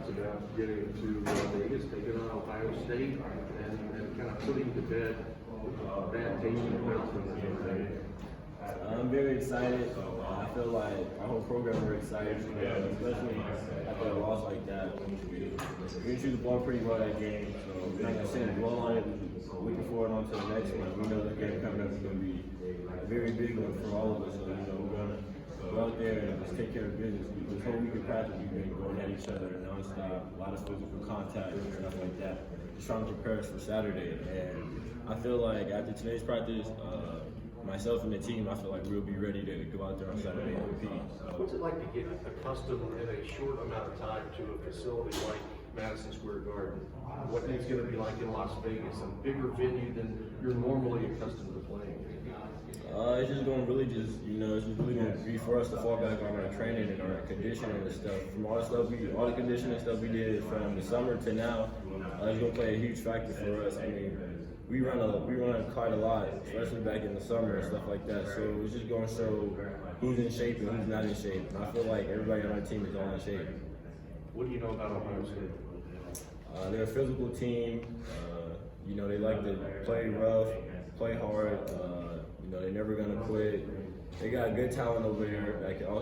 talked about getting to Vegas, taking on Ohio State, and kind of putting to bed bad taste in your mouth from the I'm very excited. I feel like our whole program are excited, especially after a loss like that. We threw the ball pretty well that game, so we're not gonna sit and dwell on it. Looking forward on to the next one. We know the game coming up is gonna be a very big one for all of us. So we're gonna go out there and just take care of business. This whole week of practice, we've been going at each other nonstop, a lot of physical contact and stuff like that. Just trying to prepare us for Saturday. And I feel like after today's practice, myself and the team, I feel like we'll be ready to go out there on Saturday and compete. What's it like to get accustomed in a short amount of time to a facility like Madison Square Garden? What it's going to be like in Las Vegas, a bigger venue than you're normally accustomed to playing? It's just going to really it's just really going to be for us to fall back on our training and our conditioning and stuff. From all the conditioning stuff we did from the summer to now, it's going to play a huge factor for us. I mean, we run quite a lot, especially back in the summer and stuff like that. So it's just going to show who's in shape and who's not in shape. And I feel like everybody on our team is all in shape. What do you know about Ohio State? They're a physical team. They like to play rough, play hard. They're never gonna quit. They got good talent over there.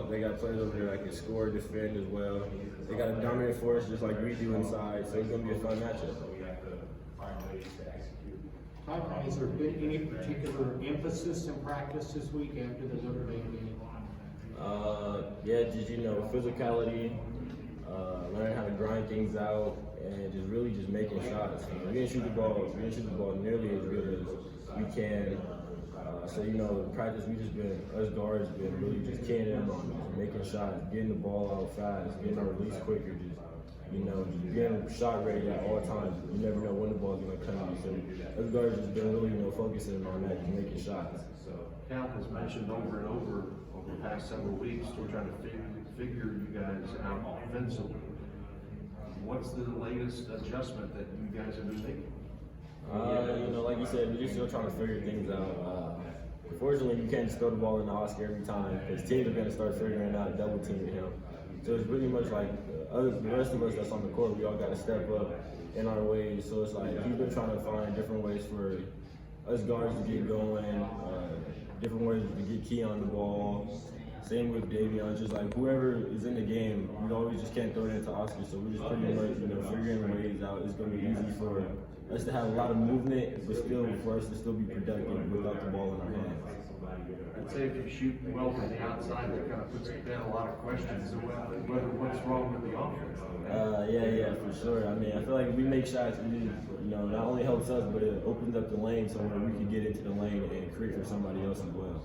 They got players over there that can score, defend as well. They got a dominant force just like we do inside. So it's gonna be a fun matchup. Has there been any particular emphasis in practice this week after the Notre Dame game? Physicality, learning how to grind things out, and just making shots. We didn't shoot the ball nearly as good as we can. Practice us guards been really just keying in on just making shots, getting the ball out fast, getting our release quicker, just being shot ready at all times. You never know when the ball's gonna come to you. So us guards just been really, focusing on that, just making shots. Cal has mentioned over and over the past several weeks, we're trying to figure you guys out offensively. What's the latest adjustment that you guys have been making? Like you said, we're just still trying to figure things out. Unfortunately, you can't just throw the ball in the Oscar every time because teams are going to start figuring out double teaming him. So it's really much like the rest of us that's on the court, we all got to step up in our ways. So it's like he's been trying to find different ways for us guards to get going, different ways to get key on the ball. Same with Davion, just like whoever is in the game, we always just can't throw it into Oscar. So we're just pretty much, figuring ways out. It's going to be easy for us to have a lot of movement, but still for us to still be productive without the ball in our hands. I'd say if you shoot well from the outside, that kind of puts down a lot of questions of whether what's wrong with the offense. Yeah, for sure. I mean, I feel like if we make shots, not only helps us, but it opens up the lane so where we can get into the lane and create for somebody else as well.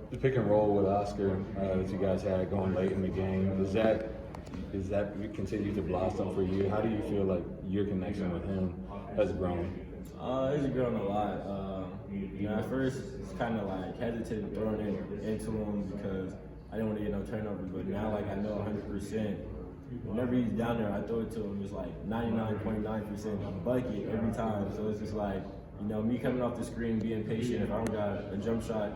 The pick and roll with Oscar that you guys had going late in the game, is that continue to blossom for you? How do you feel like your connection with him has grown? It's grown a lot. At first it's kind of like hesitant throwing it into him because I didn't want to get no turnover, but now I know 100%. Whenever he's down there, I throw it to him. It's like 99.9% bucket every time. So it's just like, me coming off the screen, being patient. If I don't got a jump shot,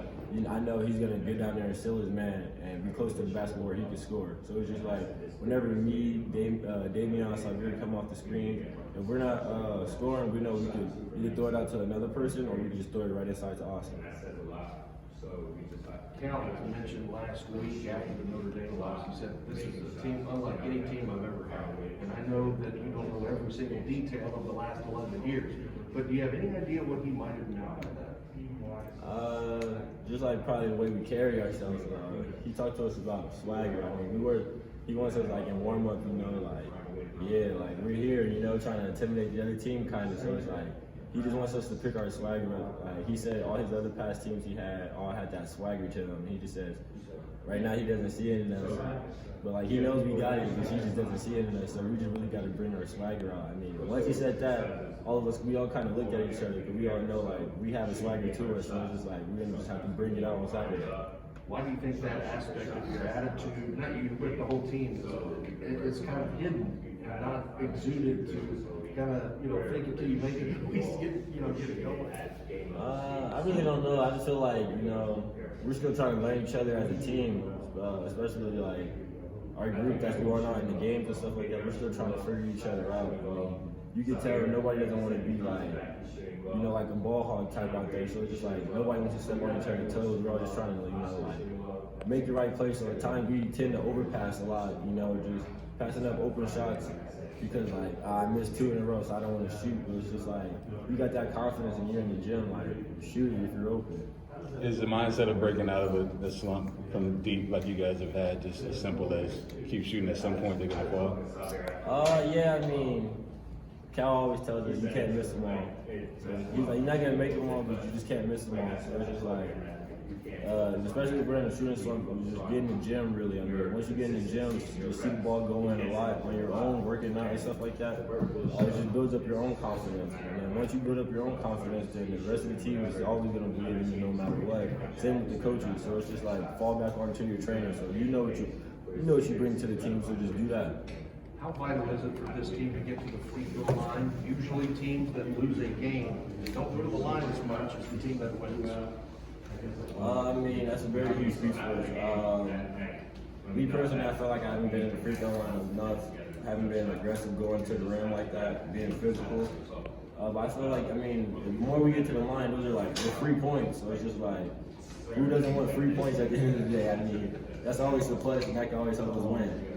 I know he's gonna get down there and steal his man and be close to the basketball where he can score. So it's just like whenever me, Davion, Xavier come off the screen, if we're not scoring, we know we could either throw it out to another person or we can just throw it right inside to Austin. Cal mentioned last week after the Notre Dame loss, he said this is a team unlike any team I've ever had. And I know that you don't know every single detail of the last 11 years, but do you have any idea what he might have known about that? Just like probably the way we carry ourselves. He talked to us about swagger. I mean, he wants us like in warm up, we're here, trying to intimidate the other team kind of. So it's like, he just wants us to pick our swagger up. Like he said, all his other past teams he had all had that swagger to them. He just says, right now he doesn't see it in us, but he knows we got it, but he just doesn't see it in us. So we just really got to bring our swagger out. I mean, once he said that, all of us, we all kind of looked at each other because we all know we have a swagger to us. So it's just like we're gonna just have to bring it out on Saturday. Why do you think that aspect of your attitude, not you, but the whole team, it's kind of hidden and not exuded to kind of, fake it till you make it, at least get it going? I really don't know. I just feel like, we're still trying to learn each other as a team, especially our group that's going on in the games and stuff like that, we're still trying to figure each other out. You can tell nobody doesn't want to be like, you know, like a ball hog type out there. So it's just like nobody wants to step on each other's toes. We're all just trying to, you know, like make the right play. So at times we tend to overpass a lot, you know, just passing up open shots because like I missed 2 in a row, so I don't want to shoot. But it's just like you got that confidence and you're in the gym, like shoot it if you're open. Is the mindset of breaking out of the slump from deep like you guys have had just as simple as keep shooting, at some point they're gonna fall? Yeah, I mean, Cal always tells us you can't miss them all. So he's like, you're not gonna make them all, but you just can't miss them all. So it's just like, especially if we're in a shooting slump, you just get in the gym really. I mean, once you get in the gym, you see the ball going a lot on your own, working out and stuff like that. It just builds up your own confidence. And then once you build up your own confidence, then the rest of the team is always gonna believe in you no matter what. Same with the coaches. So it's just like fall back onto your training. So you know what you bring to the team. So just do that. How vital is it for this team to get to the free throw line? Usually teams that lose a game don't go to the line as much as the team that wins. I mean, that's a very huge piece for us. Me personally, I feel like I haven't been in the free throw line enough. Haven't been aggressive going to the rim like that, being physical. But I feel like, I mean, the more we get to the line, those are like the 3 points. So it's just like, who doesn't want 3 points at the end of the day? I mean, that's always the plus, and that can always help us win.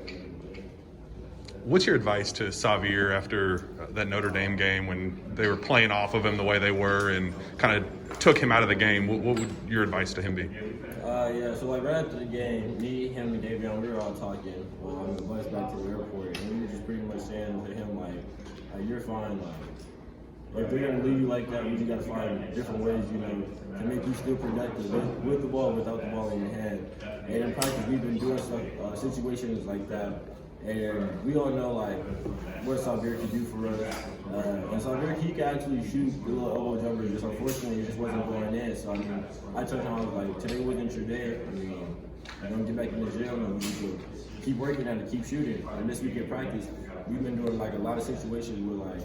What's your advice to Xavier after that Notre Dame game when they were playing off of him the way they were and kind of took him out of the game? What would your advice to him be? Yeah, so like right after the game, me, him, and Davion, we were all talking on the bus back to the airport, and we were just pretty much saying to him, like you're fine. Like, if they're going to leave you like that, you just got to find different ways, you know, to make you still productive with the ball, without the ball in your hand. And in practice, we've been doing stuff, situations like that. And we all know like what Xavier can do for us. And Xavier, he can actually shoot the little elbow jumpers. Just unfortunately, it just wasn't going in. So I mean, I told him, I was like, today wasn't your day. I mean, you're gonna get back in the gym and we need to keep working at it, keep shooting. And this week in practice, we've been doing like a lot of situations where like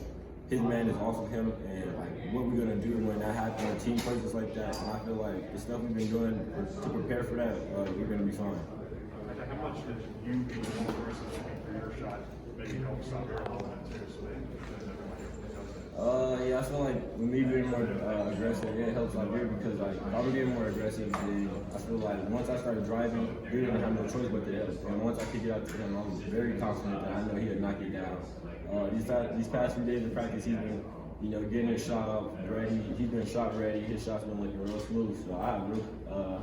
his man is off of him, and like what we're gonna do when that happens, when team plays us like that. And I feel like the stuff we've been doing to prepare for that, we're gonna be fine. How much did you being the person for your shot maybe help Xavier a little bit too? Yeah, I feel like with me being more aggressive, it helps Xavier because like if I were getting more aggressive, then I feel like once I started driving, we didn't have no choice but to help. And once I kick it out to him, I'm very confident that I know he'll knock it down. These past few days of practice, he's been, you know, getting his shot up ready. He's been shot ready. His shot's been looking real smooth. So I have real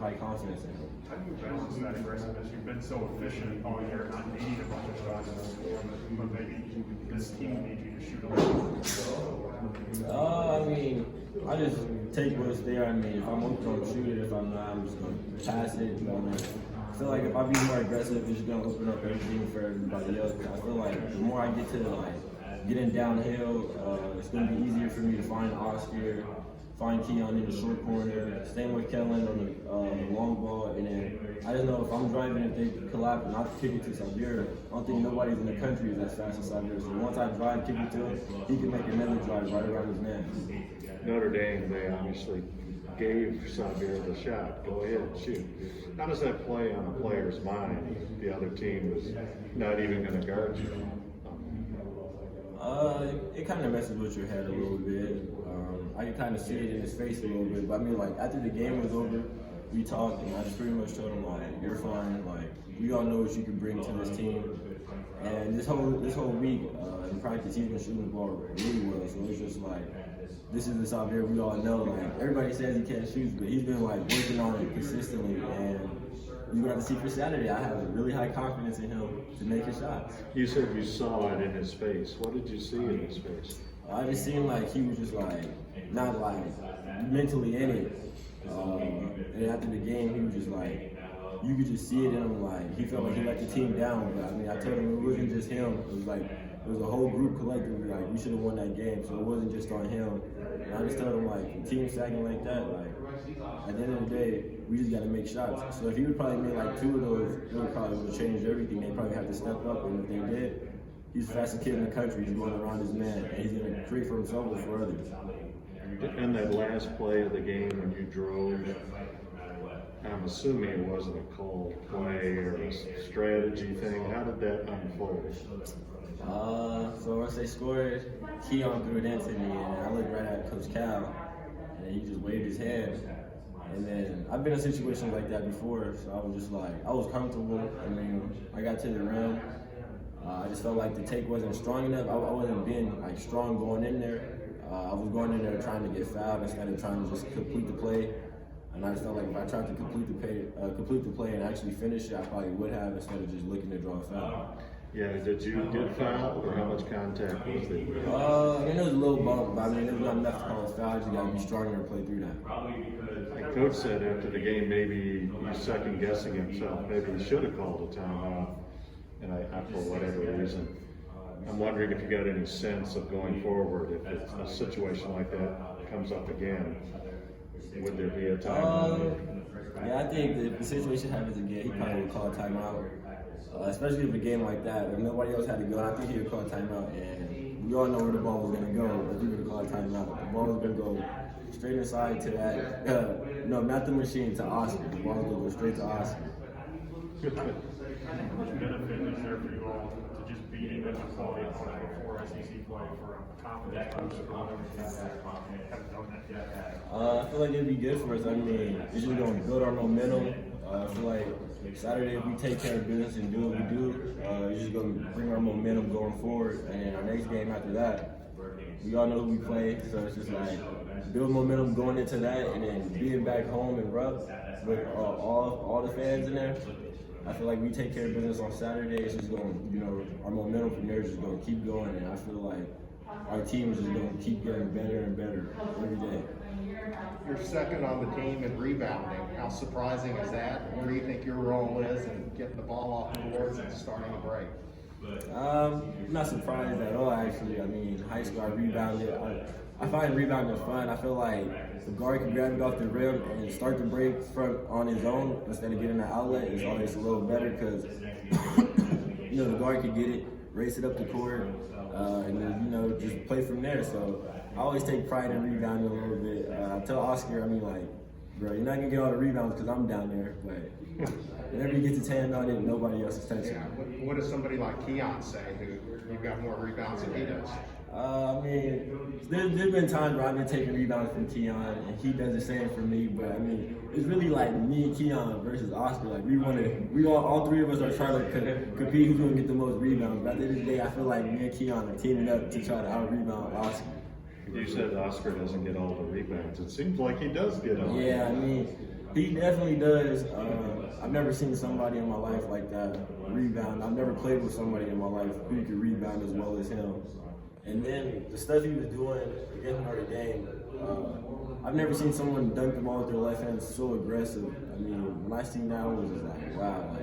high confidence in him. How do you balance that aggressiveness? You've been so efficient all year, not needing a bunch of shots to score, but maybe this team needs you to shoot a little. I mean, I just take what's there. I mean, if I'm open, I'm shoot it. If I'm not, I'm just gonna pass it. You know, I feel like if I be more aggressive, it's just gonna open up everything for everybody else. I feel like the more I get to like getting downhill, it's gonna be easier for me to find Oscar, find Keon in the short corner, same with Kellen on the long ball, and then I just know if I'm driving and they collapse and I kick it to Xavier, I don't think nobody's in the country is as fast as Xavier. So once I drive, kick it to him, he can make another drive right around his man. Notre Dame, they obviously gave Xavier the shot. Go ahead, shoot. How does that play on a player's mind? The other team is not even going to guard you. It kind of messes with your head a little bit. I can kind of see it in his face a little bit. But I mean, like after the game was over, we talked, and I just pretty much told him like, "You're fine. Like we all know what you can bring to this team." And this whole week in practice, he's been shooting the ball really well. So it's just like, this is the Xavier we all know. Like everybody says he can't shoot, but he's been like working on it consistently. And you're gonna have to see for Saturday. I have really high confidence in him to make his shots. You said you saw it in his face. What did you see in his face? I just seemed like he was just like, not like mentally in it. And after the game, he was just like, you could just see it in him, like, he felt like he let the team down. But I mean, I told him it wasn't just him. It was like, it was a whole group collectively, like, we should have won that game. So it wasn't just on him. And I just told him, like, the team sagging like that, like, at the end of the day, we just got to make shots. So if he would probably make like 2 of those, it would probably would have changed everything. They probably have to step up, and if they did, he's the fastest kid in the country. He's going around his man, and he's going to create for himself and for others. In that last play of the game when you drove, I'm assuming it wasn't a cold play or a strategy thing. How did that unfold? So once they scored, Keon threw it into me, and I looked right at Coach Cal, and he just waved his hand. And then I've been in situations like that before, so I was just like, I was comfortable. I mean, I got to the rim. I just felt like the take wasn't strong enough. I wasn't being like strong going in there. I was going in there trying to get fouled instead of trying to just complete the play. And I just felt like if I tried to complete the play and actually finish it, I probably would have instead of just looking to draw a foul. Yeah, did you get fouled, or how much contact was there? I mean, it was a little bump, but I mean, it was not enough to call a foul. You got to be stronger and play through that. The coach said after the game, maybe he's second guessing himself. Maybe he should have called a timeout, and for whatever reason. I'm wondering if you got any sense of going forward, if it's a situation like that comes up again, would there be a timeout? Yeah, I think that if the situation happens again, he probably would call a timeout. Especially if a game like that, if nobody else had to go, I think he would call a timeout. And we all know where the ball was going to go if he would have called a timeout. The ball was going to go straight inside to that. No, not the machine, to Oscar. The ball was going to go straight to Oscar. How much benefit is there for you all to just beating them in quality before SEC play for a confidence boost or whatever you haven't done that yet? I feel like it'd be good for us. I mean, it's just going to build our momentum. I feel like Saturday, if we take care of business and do what we do, it's just going to bring our momentum going forward. And our next game after that, we all know who we play, so it's just like build momentum going into that, and then being back home and rough with all the fans in there. I feel like we take care of business on Saturday. It's just going, our momentum from there is just going to keep going, and I feel like our team is just going to keep getting better and better every day. You're second on the team in rebounding. How surprising is that? Where do you think your role is in getting the ball off the boards and starting a break? I'm not surprised at all, actually. I mean, high school, I rebounded. I find rebounding fun. I feel like the guard can grab it off the rim and start the break on his own instead of getting the outlet. It's always a little better because, the guard can get it, race it up the court, and then, just play from there. So I always take pride in rebounding a little bit. I tell Oscar, bro, you're not going to get all the rebounds because I'm down there, but whenever he gets his hand on it, nobody else is touching it. Yeah. What does somebody like Keon say, who you've got more rebounds than he does? There's been times where I've been taking rebounds from Keon, and he does the same for me. But it's really like me and Keon versus Oscar. Like all three of us are trying to compete who's gonna get the most rebounds. But at the end of the day, I feel like me and Keon are teaming up to try to out-rebound Oscar. You said Oscar doesn't get all the rebounds. It seems like he does get them. Yeah, he definitely does. I've never seen somebody in my life like that rebound. I've never played with somebody in my life who could rebound as well as him. And then the stuff he was doing against Notre Dame, I've never seen someone dunk the ball with their left hand so aggressive. When I seen that, I was just like, wow,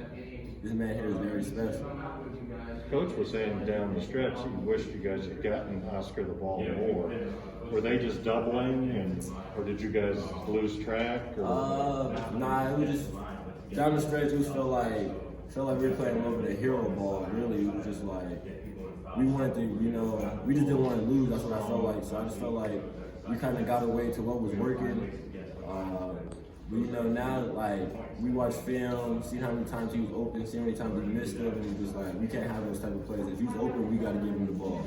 this man here is very special. Coach was saying down the stretch he wished you guys had gotten Oscar the ball more. Were they just doubling, or did you guys lose track? Nah, it was just down the stretch. It felt like we were playing over the hero ball. Really, it was just like we wanted to, we just didn't want to lose. That's what I felt like. So I just felt like we kind of got away to what was working. Now we watch film, see how many times he was open, see how many times we missed him, and it's just like we can't have those type of plays. If he's open, we got to give him the ball.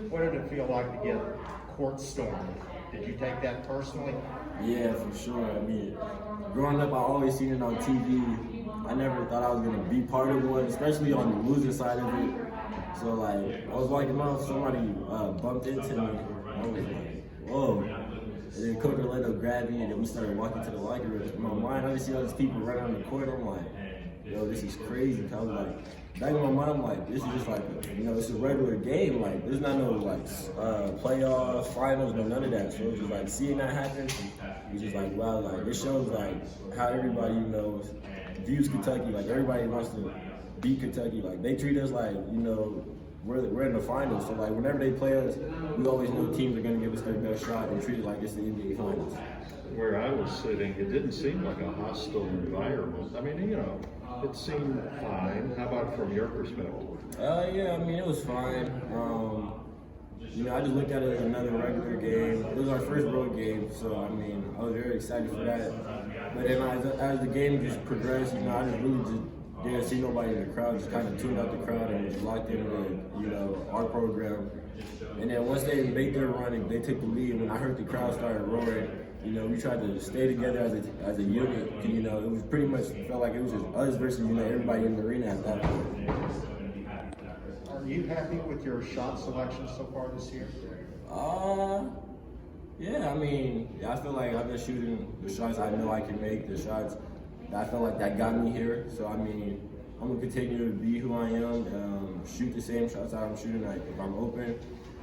What did it feel like to get court stormed? Did you take that personally? Yeah, for sure. Growing up, I always seen it on TV. I never thought I was gonna be part of one, especially on the losing side of it. So I was walking out, somebody bumped into me. I was like, whoa. And then Coach Orlando grabbed me, and then we started walking to the locker room. In my mind, I just see all these people running on the court. I'm like, yo, this is crazy. I was like, back in my mind, I'm like, this is just like, it's a regular game. Like, there's not no playoffs, finals, none of that. So it's just like seeing that happen, it's just like, wow, it shows how everybody views Kentucky. Everybody wants to beat Kentucky. They treat us like, we're in the finals. So whenever they play us, we always know teams are going to give us their best shot and treat it like it's the NBA finals. Where I was sitting, it didn't seem like a hostile environment. It seemed fine. How about from your perspective? Yeah, it was fine. I just looked at it as another regular game. It was our first road game, so I was very excited for that. But then as the game just progressed, you know, I just really just didn't see nobody in the crowd. Just kind of tuned out the crowd and was locked in with, you know, our program. And then once they made their run and they took the lead, when I heard the crowd started roaring, you know, we tried to stay together as a unit. And, you know, it was pretty much felt like it was just us versus, you know, everybody in the arena at that point. Are you happy with your shot selection so far this year? Yeah, I mean, I feel like I've been shooting the shots I know I can make, the shots that I feel like that got me here. So, I mean, I'm going to continue to be who I am, shoot the same shots I'm shooting. Like, if I'm open,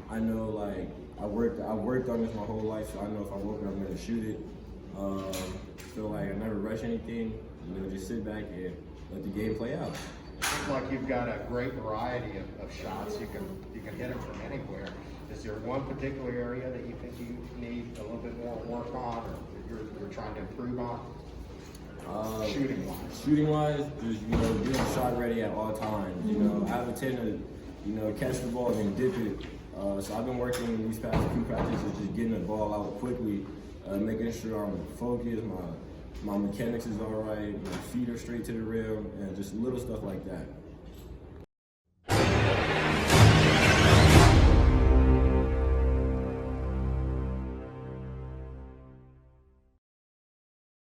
I know, like, I've worked on this my whole life, so I know if I'm open, I'm going to shoot it. Feel like I never rush anything, you know, just sit back and let the game play out. Seems like you've got a great variety of shots. You can hit them from anywhere. Is there one particular area that you think you need a little bit more work on, or you're trying to improve on? Shooting-wise. Shooting-wise, just, you know, being shot ready at all times. You know, I have a tendency to, you know, catch the ball and then dip it. So I've been working these past few practices just getting the ball out quickly, making sure I'm focused, my mechanics is all right, my feet are straight to the rim, and just little stuff like that.